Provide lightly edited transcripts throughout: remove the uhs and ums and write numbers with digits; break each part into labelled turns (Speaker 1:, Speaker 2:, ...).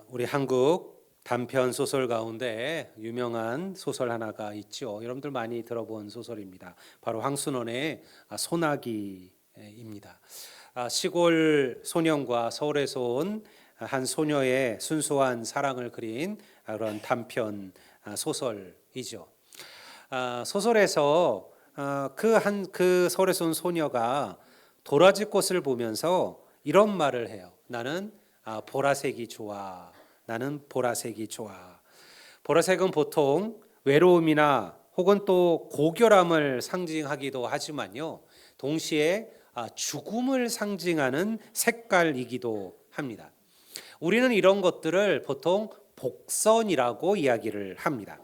Speaker 1: 우리 한국 단편 소설 가운데 유명한 소설 하나가 있죠. 여러분들 많이 들어본 소설입니다. 바로 황순원의 소나기입니다. 시골 소년과 서울에서 온 한 소녀의 순수한 사랑을 그린 그런 단편 소설이죠. 소설에서 그 서울에서 온 소녀가 도라지 꽃을 보면서 이런 말을 해요. 나는 보라색이 좋아. 나는 보라색이 좋아. 보라색은 보통 외로움이나 혹은 또 고결함을 상징하기도 하지만요. 동시에 죽음을 상징하는 색깔이기도 합니다. 우리는 이런 것들을 보통 복선이라고 이야기를 합니다.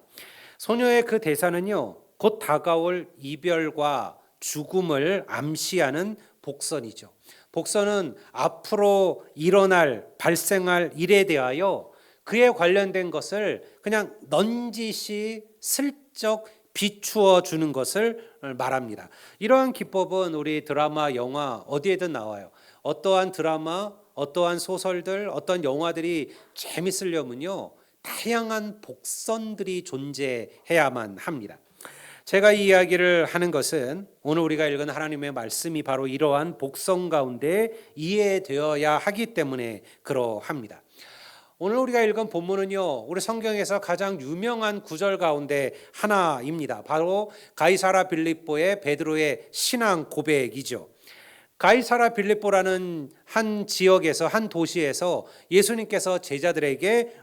Speaker 1: 소녀의 그 대사는요, 곧 다가올 이별과 죽음을 암시하는 복선이죠. 복선은 앞으로 일어날 발생할 일에 대하여 그에 관련된 것을 그냥 넌지시 슬쩍 비추어 주는 것을 말합니다. 이러한 기법은 우리 드라마, 영화 어디에든 나와요. 어떠한 드라마, 어떠한 소설들, 어떤 영화들이 재밌으려면요, 다양한 복선들이 존재해야만 합니다. 제가 이 이야기를 하는 것은 오늘 우리가 읽은 하나님의 말씀이 바로 이러한 복선 가운데 이해되어야 하기 때문에 그러합니다. 오늘 우리가 읽은 본문은요, 우리 성경에서 가장 유명한 구절 가운데 하나입니다. 바로 가이사라 빌립보의 베드로의 신앙 고백이죠. 가이사라 빌립보라는 한 지역에서, 한 도시에서 예수님께서 제자들에게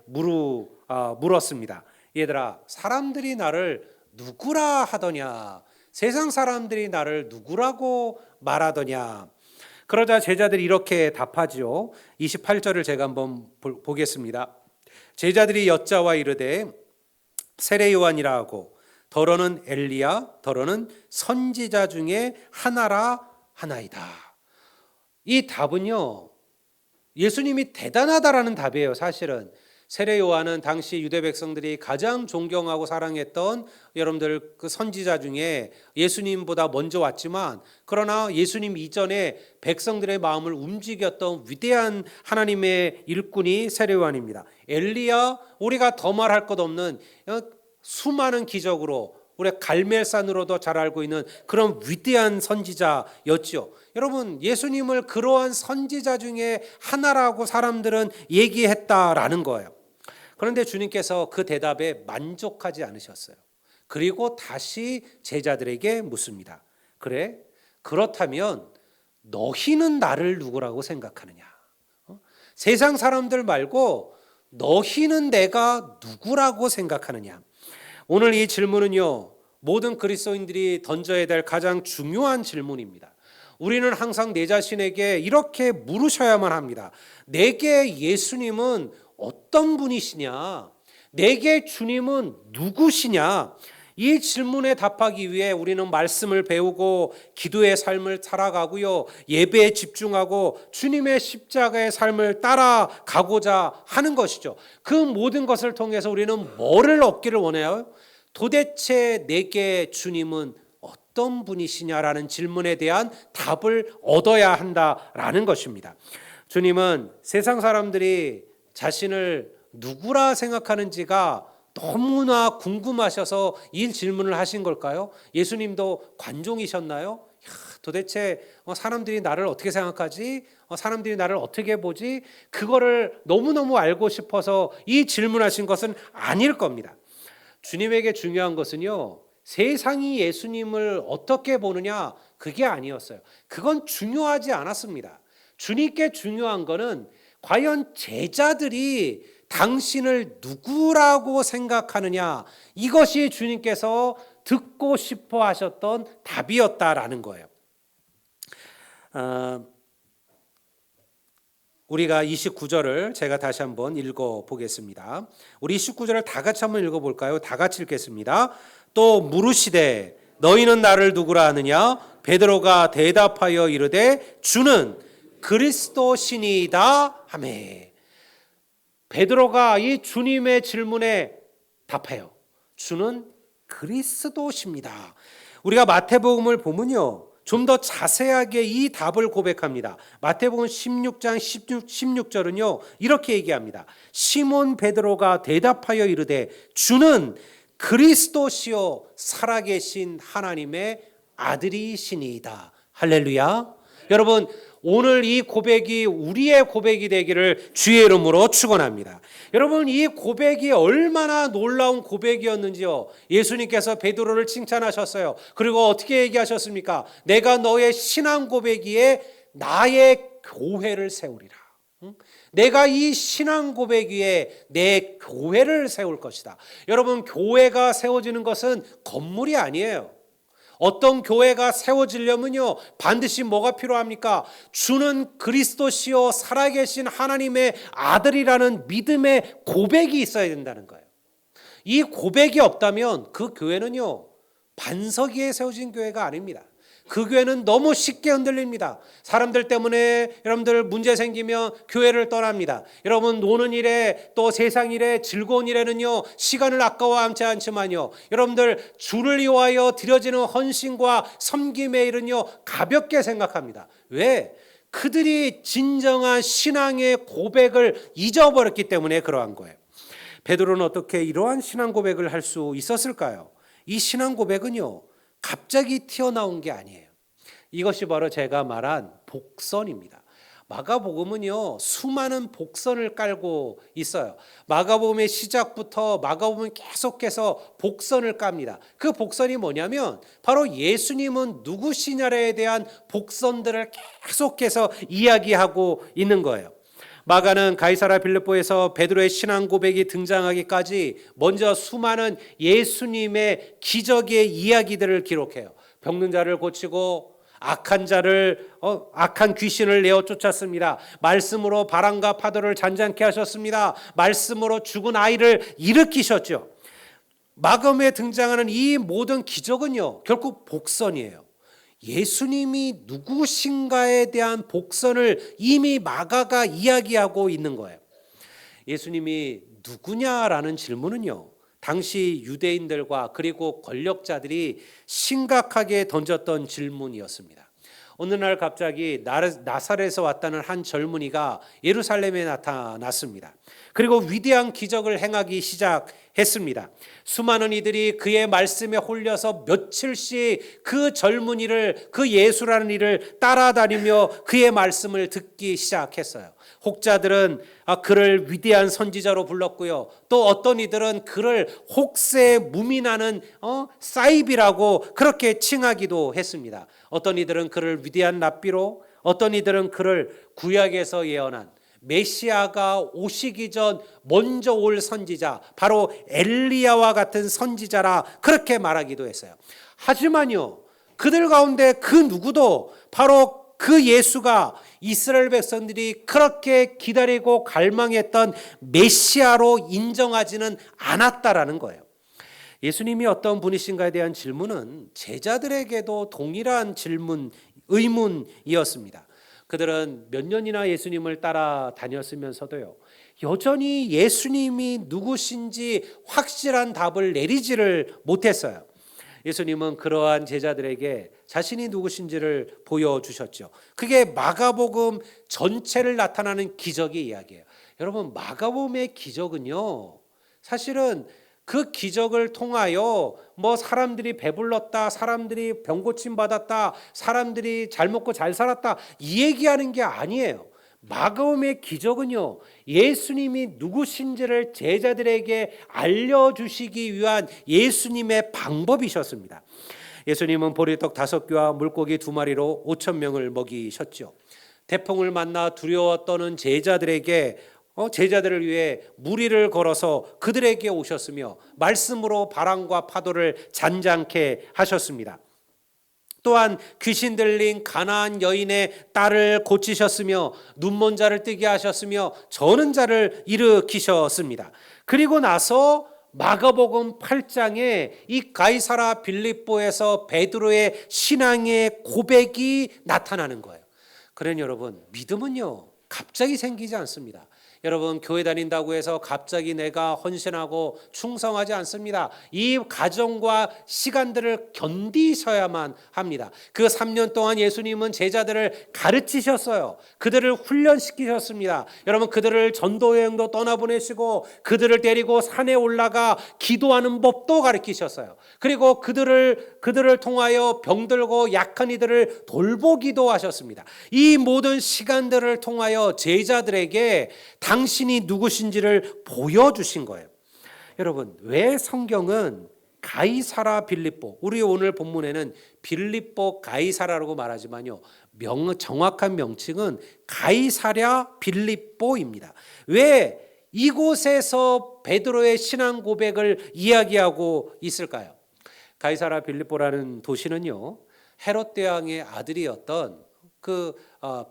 Speaker 1: 물었습니다. 얘들아, 사람들이 나를 누구라 하더냐? 세상 사람들이 나를 누구라고 말하더냐? 그러자 제자들이 이렇게 답하죠. 28절을 제가 한번 보겠습니다. 제자들이 여짜와 이르되 세례 요한이라 하고 더러는 엘리야, 더러는 선지자 중에 하나라 하나이다. 이 답은요, 예수님이 대단하다라는 답이에요. 사실은 세례 요한은 당시 유대 백성들이 가장 존경하고 사랑했던 여러분들 그 선지자 중에 예수님보다 먼저 왔지만, 그러나 예수님 이전에 백성들의 마음을 움직였던 위대한 하나님의 일꾼이 세례 요한입니다. 엘리야, 우리가 더 말할 것 없는 수많은 기적으로 우리 갈멜산으로도 잘 알고 있는 그런 위대한 선지자였죠. 여러분, 예수님을 그러한 선지자 중에 하나라고 사람들은 얘기했다라는 거예요. 그런데 주님께서 그 대답에 만족하지 않으셨어요. 그리고 다시 제자들에게 묻습니다. 그래? 그렇다면 너희는 나를 누구라고 생각하느냐? 세상 사람들 말고 너희는 내가 누구라고 생각하느냐? 오늘 이 질문은요, 모든 그리스도인들이 던져야 될 가장 중요한 질문입니다. 우리는 항상 내 자신에게 이렇게 물으셔야만 합니다. 내게 예수님은 어떤 분이시냐? 내게 주님은 누구시냐? 이 질문에 답하기 위해 우리는 말씀을 배우고 기도의 삶을 살아가고요, 예배에 집중하고 주님의 십자가의 삶을 따라가고자 하는 것이죠. 그 모든 것을 통해서 우리는 뭐를 얻기를 원해요? 도대체 내게 주님은 어떤 분이시냐라는 질문에 대한 답을 얻어야 한다라는 것입니다. 주님은 세상 사람들이 자신을 누구라 생각하는지가 너무나 궁금하셔서 이 질문을 하신 걸까요? 예수님도 관종이셨나요? 도대체 사람들이 나를 어떻게 생각하지? 사람들이 나를 어떻게 보지? 그거를 너무너무 알고 싶어서 이 질문하신 것은 아닐 겁니다. 주님에게 중요한 것은요, 세상이 예수님을 어떻게 보느냐, 그게 아니었어요. 그건 중요하지 않았습니다. 주님께 중요한 거는 과연 제자들이 당신을 누구라고 생각하느냐, 이것이 주님께서 듣고 싶어 하셨던 답이었다라는 거예요. 우리가 29절을 제가 다시 한번 읽어보겠습니다. 우리 29절을 다 같이 한번 읽어볼까요? 다 같이 읽겠습니다. 또 물으시되 너희는 나를 누구라 하느냐? 베드로가 대답하여 이르되 주는 그리스도시니이다 하매. 베드로가 이 주님의 질문에 답해요. 주는 그리스도십니다. 우리가 마태복음을 보면요, 좀 더 자세하게 이 답을 고백합니다. 마태복음 16장 16절은요 이렇게 얘기합니다. 시몬 베드로가 대답하여 이르되 주는 그리스도시요 살아계신 하나님의 아들이시니이다. 할렐루야. 여러분, 오늘 이 고백이 우리의 고백이 되기를 주의 이름으로 축원합니다. 여러분, 이 고백이 얼마나 놀라운 고백이었는지요. 예수님께서 베드로를 칭찬하셨어요. 그리고 어떻게 얘기하셨습니까? 내가 너의 신앙 고백위에 나의 교회를 세우리라. 내가 이 신앙 고백 위에 내 교회를 세울 것이다. 여러분, 교회가 세워지는 것은 건물이 아니에요. 어떤 교회가 세워지려면요 반드시 뭐가 필요합니까? 주는 그리스도시요 살아계신 하나님의 아들이라는 믿음의 고백이 있어야 된다는 거예요. 이 고백이 없다면 그 교회는요 반석 위에 세워진 교회가 아닙니다. 그 교회는 너무 쉽게 흔들립니다. 사람들 때문에 여러분들 문제 생기면 교회를 떠납니다. 여러분 노는 일에 또 세상 일에 즐거운 일에는요 시간을 아까워하지 않지만요 여러분들 주를 위하여 드려지는 헌신과 섬김의 일은요 가볍게 생각합니다. 왜? 그들이 진정한 신앙의 고백을 잊어버렸기 때문에 그러한 거예요. 베드로는 어떻게 이러한 신앙 고백을 할 수 있었을까요? 이 신앙 고백은요 갑자기 튀어나온 게 아니에요. 이것이 바로 제가 말한 복선입니다. 마가복음은요 수많은 복선을 깔고 있어요. 마가복음의 시작부터 마가복음은 계속해서 복선을 깝니다. 그 복선이 뭐냐면 바로 예수님은 누구시냐에 대한 복선들을 계속해서 이야기하고 있는 거예요. 마가는 가이사랴 빌립보에서 베드로의 신앙 고백이 등장하기까지 먼저 수많은 예수님의 기적의 이야기들을 기록해요. 병든 자를 고치고 악한 귀신을 내어 쫓았습니다. 말씀으로 바람과 파도를 잔잔케 하셨습니다. 말씀으로 죽은 아이를 일으키셨죠. 마가복음에 등장하는 이 모든 기적은요 결국 복선이에요. 예수님이 누구신가에 대한 복선을 이미 마가가 이야기하고 있는 거예요. 예수님이 누구냐라는 질문은요 당시 유대인들과 그리고 권력자들이 심각하게 던졌던 질문이었습니다. 어느 날 갑자기 나사렛에서 왔다는 한 젊은이가 예루살렘에 나타났습니다. 그리고 위대한 기적을 행하기 시작했습니다. 수많은 이들이 그의 말씀에 홀려서 며칠씩 그 젊은이를, 그 예수라는 이를 따라다니며 그의 말씀을 듣기 시작했어요. 혹자들은 그를 위대한 선지자로 불렀고요. 또 어떤 이들은 그를 혹세 무민하는 사이비라고 그렇게 칭하기도 했습니다. 어떤 이들은 그를 위대한 랍비로, 어떤 이들은 그를 구약에서 예언한 메시아가 오시기 전 먼저 올 선지자, 바로 엘리야와 같은 선지자라 그렇게 말하기도 했어요. 하지만요, 그들 가운데 그 누구도 바로 그 예수가 이스라엘 백성들이 그렇게 기다리고 갈망했던 메시아로 인정하지는 않았다라는 거예요. 예수님이 어떤 분이신가에 대한 질문은 제자들에게도 동일한 의문이었습니다. 그들은 몇 년이나 예수님을 따라다녔으면서도요 여전히 예수님이 누구신지 확실한 답을 내리지를 못했어요. 예수님은 그러한 제자들에게 자신이 누구신지를 보여주셨죠. 그게 마가복음 전체를 나타나는 기적의 이야기예요. 여러분, 마가복음의 기적은요 사실은 그 기적을 통하여 사람들이 배불렀다, 사람들이 병고침 받았다, 사람들이 잘 먹고 잘 살았다 이 얘기하는 게 아니에요. 마가복음의 기적은요 예수님이 누구신지를 제자들에게 알려주시기 위한 예수님의 방법이셨습니다. 예수님은 보리떡 5개와 물고기 2마리로 5,000명을 먹이셨죠. 태풍을 만나 두려워 떠는 제자들을 위해 무리를 걸어서 그들에게 오셨으며 말씀으로 바람과 파도를 잔잔케 하셨습니다. 또한 귀신 들린 가나안 여인의 딸을 고치셨으며 눈먼 자를 뜨게 하셨으며 저는 자를 일으키셨습니다. 그리고 나서 마가복음 8장에 이 가이사랴 빌립보에서 베드로의 신앙의 고백이 나타나는 거예요. 그러니 여러분, 믿음은요 갑자기 생기지 않습니다. 여러분, 교회 다닌다고 해서 갑자기 내가 헌신하고 충성하지 않습니다. 이 과정과 시간들을 견디셔야만 합니다. 그 3년 동안 예수님은 제자들을 가르치셨어요. 그들을 훈련시키셨습니다. 여러분, 그들을 전도여행도 떠나보내시고 그들을 데리고 산에 올라가 기도하는 법도 가르치셨어요. 그리고 그들을 통하여 병들고 약한 이들을 돌보기도 하셨습니다. 이 모든 시간들을 통하여 제자들에게 당신이 누구신지를 보여주신 거예요. 여러분, 왜 성경은 가이사라 빌립보, 우리 오늘 본문에는 빌립보 가이사라라고 말하지만요, 정확한 명칭은 가이사랴 빌립보입니다. 왜 이곳에서 베드로의 신앙 고백을 이야기하고 있을까요? 가이사랴 빌립보라는 도시는요, 헤롯 대왕의 아들이었던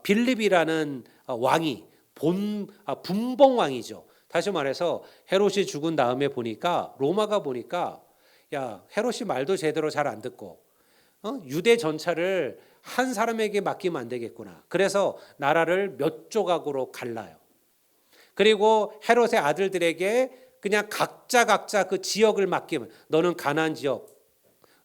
Speaker 1: 빌립이라는 왕이 분봉왕이죠. 다시 말해서 헤롯이 죽은 다음에 보니까 로마가 보니까 야, 헤롯이 말도 제대로 잘 안 듣고 유대 전차를 한 사람에게 맡기면 안 되겠구나. 그래서 나라를 몇 조각으로 갈라요. 그리고 헤롯의 아들들에게 그냥 각자 그 지역을 맡기면, 너는 가나안 지역,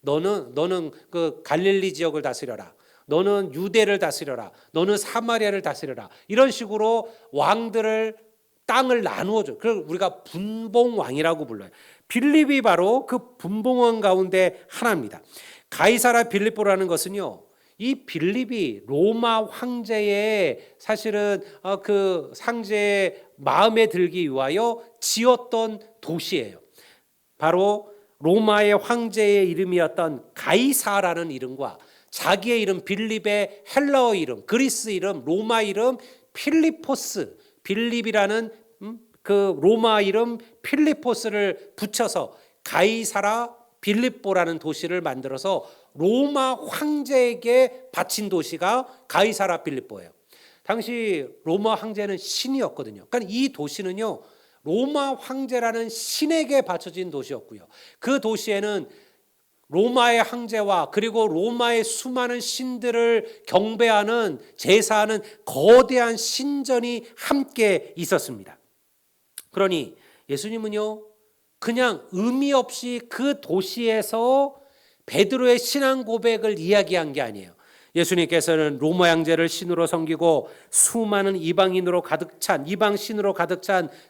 Speaker 1: 너는 그 갈릴리 지역을 다스려라, 너는 유대를 다스려라, 너는 사마리아를 다스려라, 이런 식으로 왕들을 땅을 나누어줘. 그걸 우리가 분봉왕이라고 불러요. 빌립이 바로 그 분봉왕 가운데 하나입니다. 가이사라 빌립보라는 것은요, 이 빌립이 로마 황제의 사실은 그 상제의 마음에 들기 위하여 지었던 도시예요. 바로 로마의 황제의 이름이었던 가이사라는 이름과 자기의 이름 빌립의 헬라어 이름, 그리스 이름, 로마 이름 필리포스, 빌립이라는 그 로마 이름 필리포스를 붙여서 가이사라 빌립보라는 도시를 만들어서 로마 황제에게 바친 도시가 가이사라 빌립보예요. 당시 로마 황제는 신이었거든요. 그러니까 이 도시는요, 로마 황제라는 신에게 바쳐진 도시였고요. 그 도시에는 로마의 황제와 그리고 로마의 수많은 신들을 경배하는, 제사하는 거대한 신전이 함께 있었습니다. 그러니 예수님은요, 그냥 의미 없이 그 도시에서 베드로의 신앙 고백을 이야기한 게 아니에요. 예수님께서는 로마 황제를 신으로 섬기고 수많은 이방신으로 가득 찬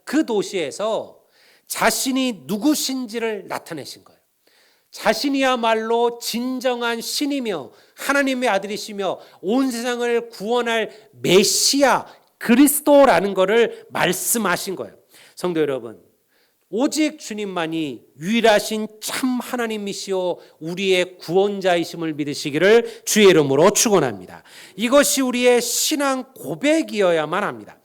Speaker 1: 그 도시에서 자신이 누구신지를 나타내신 거예요. 자신이야말로 진정한 신이며 하나님의 아들이시며 온 세상을 구원할 메시아 그리스도라는 것을 말씀하신 거예요. 성도 여러분, 오직 주님만이 유일하신 참 하나님이시오 우리의 구원자이심을 믿으시기를 주의 이름으로 축원합니다. 이것이 우리의 신앙 고백이어야만 합니다.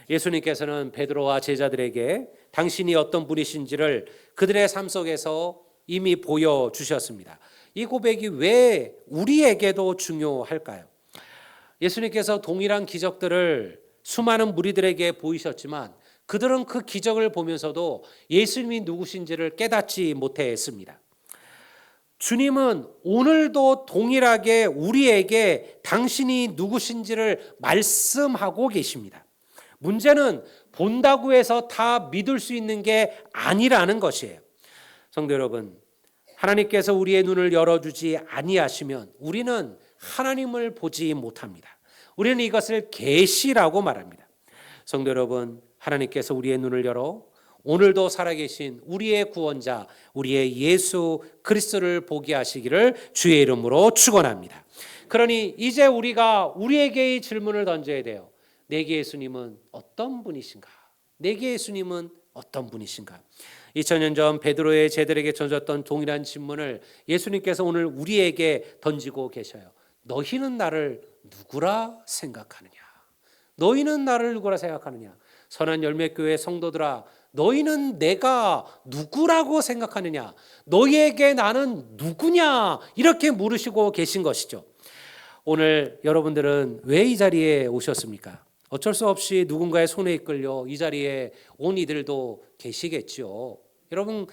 Speaker 1: 예수님께서는 베드로와 제자들에게 당신이 어떤 분이신지를 그들의 삶 속에서 이미 보여주셨습니다. 이 고백이 왜 우리에게도 중요할까요? 예수님께서 동일한 기적들을 수많은 무리들에게 보이셨지만 그들은 그 기적을 보면서도 예수님이 누구신지를 깨닫지 못했습니다. 주님은 오늘도 동일하게 우리에게 당신이 누구신지를 말씀하고 계십니다. 문제는 본다고 해서 다 믿을 수 있는 게 아니라는 것이에요. 성도 여러분, 하나님께서 우리의 눈을 열어주지 아니하시면 우리는 하나님을 보지 못합니다. 우리는 이것을 계시라고 말합니다. 성도 여러분, 하나님께서 우리의 눈을 열어 오늘도 살아계신 우리의 구원자, 우리의 예수 그리스도를 보게 하시기를 주의 이름으로 축원합니다. 그러니 이제 우리가 우리에게 이 질문을 던져야 돼요. 내게 예수님은 어떤 분이신가? 내게 예수님은 어떤 분이신가? 2000년 전 베드로의 제자들에게 던졌던 동일한 질문을 예수님께서 오늘 우리에게 던지고 계셔요. 너희는 나를 누구라 생각하느냐? 너희는 나를 누구라 생각하느냐? 선한 열매교회 성도들아, 너희는 내가 누구라고 생각하느냐? 너희에게 나는 누구냐? 이렇게 물으시고 계신 것이죠. 오늘 여러분들은 왜 이 자리에 오셨습니까? 어쩔 수 없이 누군가의 손에 이끌려 이 자리에 온 이들도 계시겠죠. 여러분,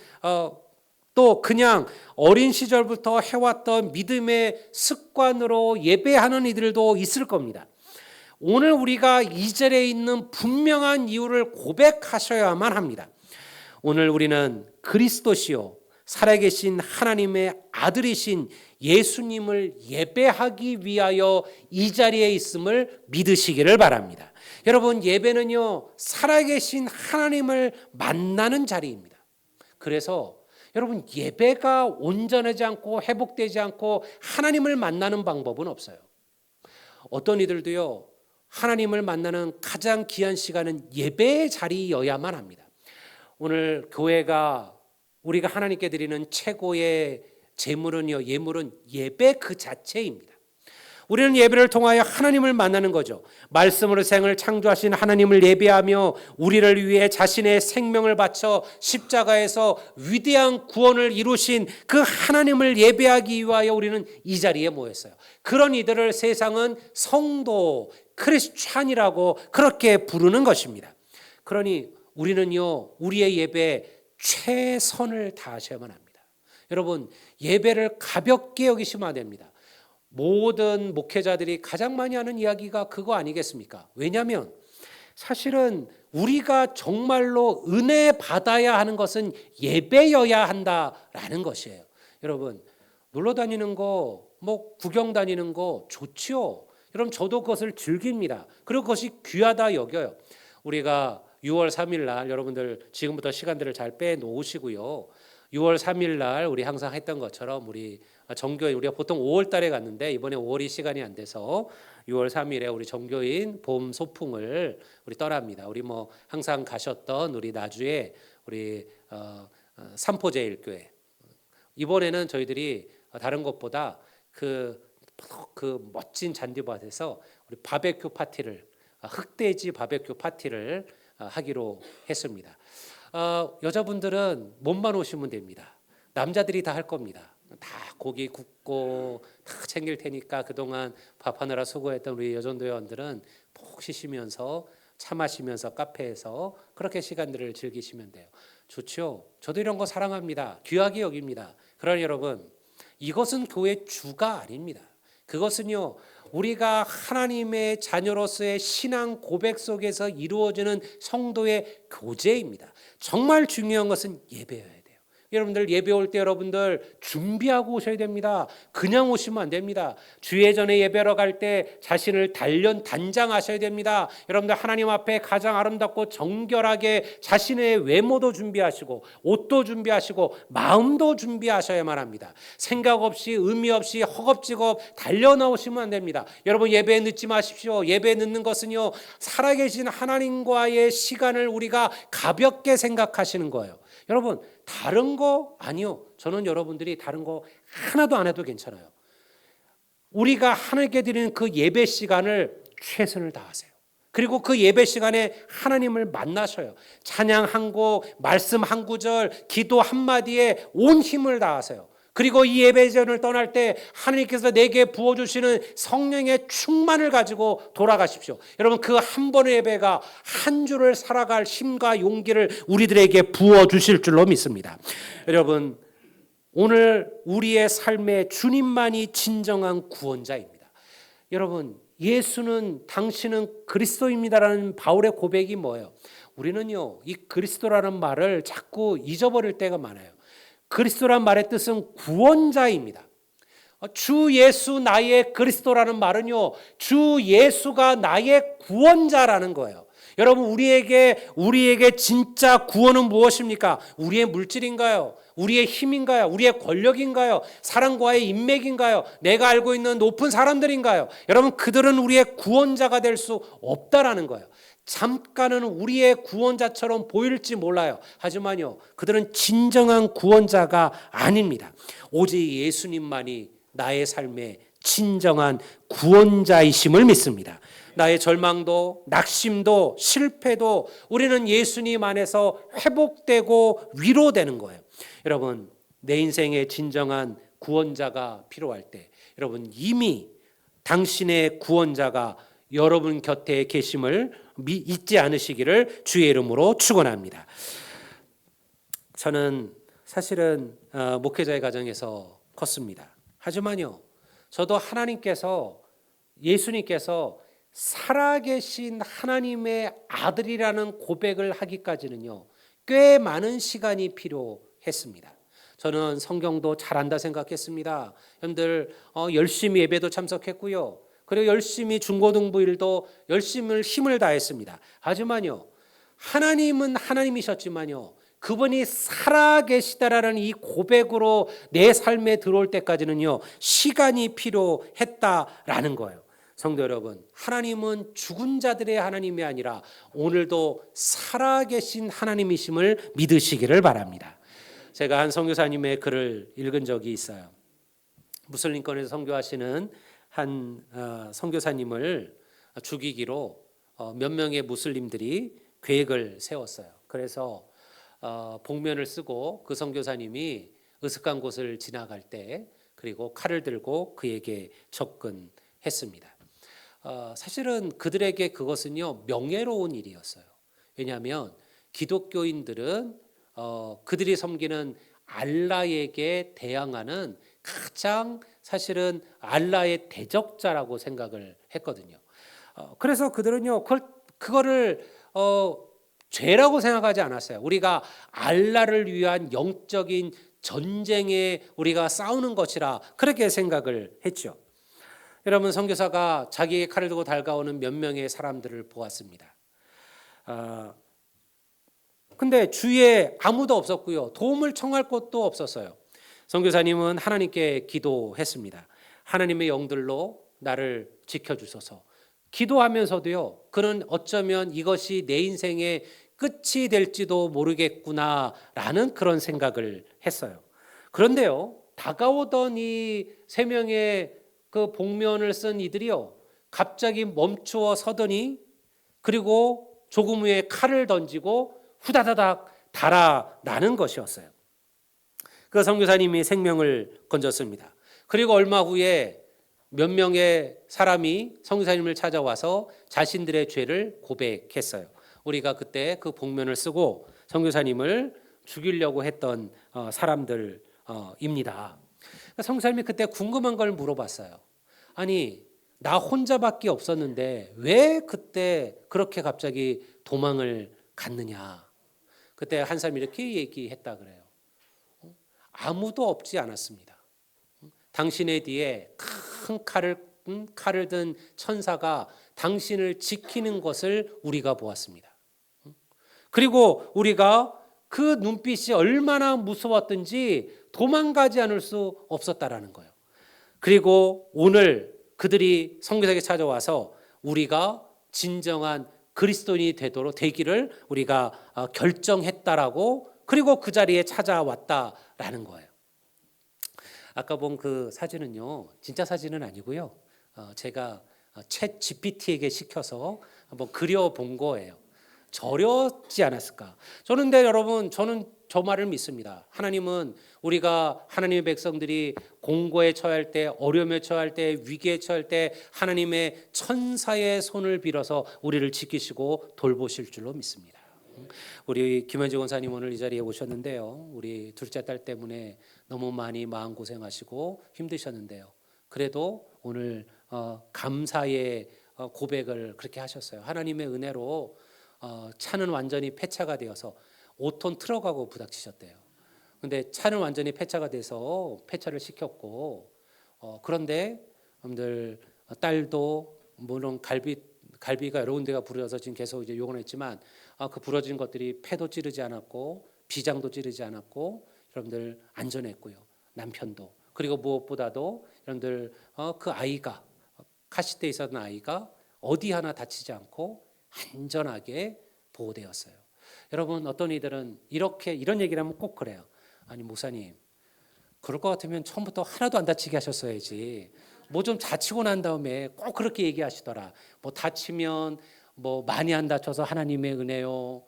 Speaker 1: 또 그냥 어린 시절부터 해왔던 믿음의 습관으로 예배하는 이들도 있을 겁니다. 오늘 우리가 2절에 있는 분명한 이유를 고백하셔야만 합니다. 오늘 우리는 그리스도시요 살아계신 하나님의 아들이신 예수님을 예배하기 위하여 이 자리에 있음을 믿으시기를 바랍니다. 여러분, 예배는요 살아계신 하나님을 만나는 자리입니다. 그래서 여러분, 예배가 온전하지 않고 회복되지 않고 하나님을 만나는 방법은 없어요. 어떤 이들도요 하나님을 만나는 가장 귀한 시간은 예배의 자리여야만 합니다. 오늘 교회가 우리가 하나님께 드리는 최고의 제물은요, 예물은 예배 그 자체입니다. 우리는 예배를 통하여 하나님을 만나는 거죠. 말씀으로 생을 창조하신 하나님을 예배하며 우리를 위해 자신의 생명을 바쳐 십자가에서 위대한 구원을 이루신 그 하나님을 예배하기 위하여 우리는 이 자리에 모였어요. 그런 이들을 세상은 성도, 크리스찬이라고 그렇게 부르는 것입니다. 그러니 우리는요 우리의 예배에 최선을 다하셔야만 합니다. 여러분, 예배를 가볍게 여기시면 안 됩니다. 모든 목회자들이 가장 많이 하는 이야기가 그거 아니겠습니까? 왜냐하면 사실은 우리가 정말로 은혜 받아야 하는 것은 예배여야 한다라는 것이에요. 여러분, 놀러 다니는 거, 구경 다니는 거 좋지요. 여러분, 저도 그것을 즐깁니다. 그리고 그것이 귀하다 여겨요. 우리가 6월 3일 날 여러분들 지금부터 시간들을 잘 빼놓으시고요. 6월 3일 날 우리 항상 했던 것처럼 우리 정교인, 우리가 보통 5월 달에 갔는데 이번에 5월이 시간이 안 돼서 6월 3일에 우리 정교인 봄 소풍을 우리 떠납니다. 우리 항상 가셨던 우리 나주에 우리 삼포제일교회, 이번에는 저희들이 다른 것보다 그 멋진 잔디밭에서 우리 바베큐 파티를, 흑돼지 바베큐 파티를 하기로 했습니다. 여자분들은 몸만 오시면 됩니다. 남자들이 다 할 겁니다. 다 고기 굽고 다 챙길 테니까 그동안 밥하느라 수고했던 우리 여전도회원들은 푹 쉬시면서 차 마시면서 카페에서 그렇게 시간들을 즐기시면 돼요. 좋죠? 저도 이런 거 사랑합니다. 귀하게 여깁니다. 그러나 여러분, 이것은 교회 주가 아닙니다. 그것은요 우리가 하나님의 자녀로서의 신앙 고백 속에서 이루어지는 성도의 교제입니다. 정말 중요한 것은 예배여야 돼요. 여러분들 예배 올 때 여러분들 준비하고 오셔야 됩니다. 그냥 오시면 안 됩니다. 주일 전에 예배로 갈 때 자신을 단장하셔야 됩니다. 여러분들 하나님 앞에 가장 아름답고 정결하게 자신의 외모도 준비하시고 옷도 준비하시고 마음도 준비하셔야만 합니다. 생각 없이 의미 없이 허겁지겁 달려 나오시면 안 됩니다. 여러분, 예배에 늦지 마십시오. 예배에 늦는 것은요 살아계신 하나님과의 시간을 우리가 가볍게 생각하시는 거예요. 여러분, 다른 거 아니요. 저는 여러분들이 다른 거 하나도 안 해도 괜찮아요. 우리가 하나님께 드리는 그 예배 시간을 최선을 다하세요. 그리고 그 예배 시간에 하나님을 만나셔요. 찬양 한 곡, 말씀 한 구절, 기도 한마디에 온 힘을 다하세요. 그리고 이 예배전을 떠날 때 하나님께서 내게 부어주시는 성령의 충만을 가지고 돌아가십시오. 여러분, 그 한 번의 예배가 한 주를 살아갈 힘과 용기를 우리들에게 부어주실 줄로 믿습니다. 여러분, 오늘 우리의 삶에 주님만이 진정한 구원자입니다. 여러분, 예수는, 당신은 그리스도입니다라는 바울의 고백이 뭐예요? 우리는요 이 그리스도라는 말을 자꾸 잊어버릴 때가 많아요. 그리스도란 말의 뜻은 구원자입니다. 주 예수 나의 그리스도라는 말은요 주 예수가 나의 구원자라는 거예요. 여러분, 우리에게 진짜 구원은 무엇입니까? 우리의 물질인가요? 우리의 힘인가요? 우리의 권력인가요? 사랑과의 인맥인가요? 내가 알고 있는 높은 사람들인가요? 여러분, 그들은 우리의 구원자가 될 수 없다라는 거예요. 잠깐은 우리의 구원자처럼 보일지 몰라요. 하지만요 그들은 진정한 구원자가 아닙니다. 오직 예수님만이 나의 삶의 진정한 구원자이심을 믿습니다. 나의 절망도 낙심도 실패도 우리는 예수님 안에서 회복되고 위로되는 거예요. 여러분, 내 인생의 진정한 구원자가 필요할 때 여러분, 이미 당신의 구원자가 여러분 곁에 계심을 잊지 않으시기를 주의 이름으로 축원합니다. 저는 사실은 목회자의 가정에서 컸습니다. 하지만요 저도 하나님께서, 예수님께서 살아계신 하나님의 아들이라는 고백을 하기까지는요, 꽤 많은 시간이 필요했습니다. 저는 성경도 잘한다 생각했습니다. 여러분들 열심히 예배도 참석했고요. 그리고 열심히 중고등부 일도 열심히 힘을 다했습니다. 하지만요, 하나님은 하나님이셨지만요, 그분이 살아계시다라는 이 고백으로 내 삶에 들어올 때까지는요, 시간이 필요했다라는 거예요. 성도 여러분, 하나님은 죽은 자들의 하나님이 아니라 오늘도 살아계신 하나님이심을 믿으시기를 바랍니다. 제가 한 선교사님의 글을 읽은 적이 있어요. 무슬림권에서 선교하시는 한 선교사님을 죽이기로 몇 명의 무슬림들이 계획을 세웠어요. 그래서 복면을 쓰고 그 선교사님이 으슥한 곳을 지나갈 때 그리고 칼을 들고 그에게 접근했습니다. 사실은 그들에게 그것은요, 명예로운 일이었어요. 왜냐하면 기독교인들은 그들이 섬기는 알라에게 대항하는 가장 사실은 알라의 대적자라고 생각을 했거든요. 그래서 그들은요, 그거를 죄라고 생각하지 않았어요. 우리가 알라를 위한 영적인 전쟁에 우리가 싸우는 것이라 그렇게 생각을 했죠. 여러분, 선교사가 자기의 칼을 들고 달가오는 몇 명의 사람들을 보았습니다. 근데 주위에 아무도 없었고요, 도움을 청할 곳도 없었어요. 선교사님은 하나님께 기도했습니다. 하나님의 영들로 나를 지켜주소서. 기도하면서도요, 그는 어쩌면 이것이 내 인생의 끝이 될지도 모르겠구나라는 그런 생각을 했어요. 그런데요, 다가오던 이 세 명의 그 복면을 쓴 이들이요, 갑자기 멈추어 서더니 그리고 조금 후에 칼을 던지고 후다다닥 달아나는 것이었어요. 그 선교사님이 생명을 건졌습니다. 그리고 얼마 후에 몇 명의 사람이 선교사님을 찾아와서 자신들의 죄를 고백했어요. 우리가 그때 그 복면을 쓰고 선교사님을 죽이려고 했던 사람들입니다. 선교사님이 그때 궁금한 걸 물어봤어요. 아니, 나 혼자밖에 없었는데 왜 그때 그렇게 갑자기 도망을 갔느냐. 그때 한 사람이 이렇게 얘기했다 그래요. 아무도 없지 않았습니다. 당신의 뒤에 큰 칼을 든 천사가 당신을 지키는 것을 우리가 보았습니다. 그리고 우리가 그 눈빛이 얼마나 무서웠든지 도망가지 않을 수 없었다라는 거예요. 그리고 오늘 그들이 선교사에게 찾아와서 우리가 진정한 그리스도인이 되기를 우리가 결정했다라고, 그리고 그 자리에 찾아왔다라는 거예요. 아까 본 그 사진은요, 진짜 사진은 아니고요, 제가 챗 GPT에게 시켜서 한번 그려본 거예요. 저렸지 않았을까? 근데 여러분, 저는 저 말을 믿습니다. 하나님은 우리가 하나님의 백성들이 공고에 처할 때, 어려움에 처할 때, 위기에 처할 때 하나님의 천사의 손을 빌어서 우리를 지키시고 돌보실 줄로 믿습니다. 우리 김현지 권사님 오늘 이 자리에 오셨는데요, 우리 둘째 딸 때문에 너무 많이 마음고생하시고 힘드셨는데요, 그래도 오늘 감사의 고백을 그렇게 하셨어요. 하나님의 은혜로 차는 완전히 폐차가 되어서 5톤 트럭하고 부닥치셨대요. 근데 차는 완전히 폐차가 돼서 폐차를 시켰고, 그런데 여러분들 딸도 물론 갈비가 여러 군데가 부러져서 지금 계속 이제 욕을 했지만, 그 부러진 것들이 폐도 찌르지 않았고 비장도 찌르지 않았고 여러분들 안전했고요. 남편도. 그리고 무엇보다도 여러분들 그 아이가, 카시트에 있었던 아이가 어디 하나 다치지 않고 안전하게 보호되었어요. 여러분, 어떤 이들은 이런 얘기를 하면 꼭 그래요. 아니 목사님, 그럴 것 같으면 처음부터 하나도 안 다치게 하셨어야지. 뭐 좀 다치고 난 다음에 꼭 그렇게 얘기하시더라. 뭐 다치면 뭐 많이 안 다쳐서 하나님의 은혜요.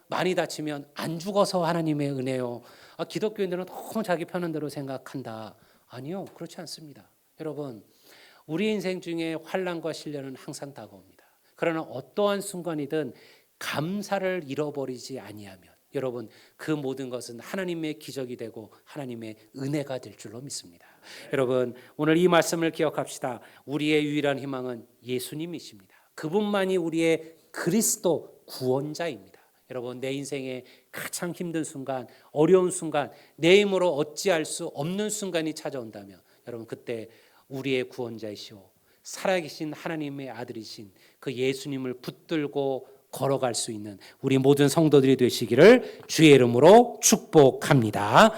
Speaker 1: 많이 다치면 안 죽어서 하나님의 은혜요. 기독교인들은 너무 자기 편한 대로 생각한다. 아니요, 그렇지 않습니다. 여러분, 우리 인생 중에 환난과 시련은 항상 다가옵니다. 그러나 어떠한 순간이든 감사를 잃어버리지 아니하면, 여러분, 그 모든 것은 하나님의 기적이 되고 하나님의 은혜가 될 줄로 믿습니다. 여러분, 오늘 이 말씀을 기억합시다. 우리의 유일한 희망은 예수님이십니다. 그분만이 우리의 그리스도 구원자입니다. 여러분, 내 인생의 가장 힘든 순간, 어려운 순간, 내 힘으로 어찌할 수 없는 순간이 찾아온다면 여러분, 그때 우리의 구원자이시오 살아계신 하나님의 아들이신 그 예수님을 붙들고 걸어갈 수 있는 우리 모든 성도들이 되시기를 주의 이름으로 축복합니다.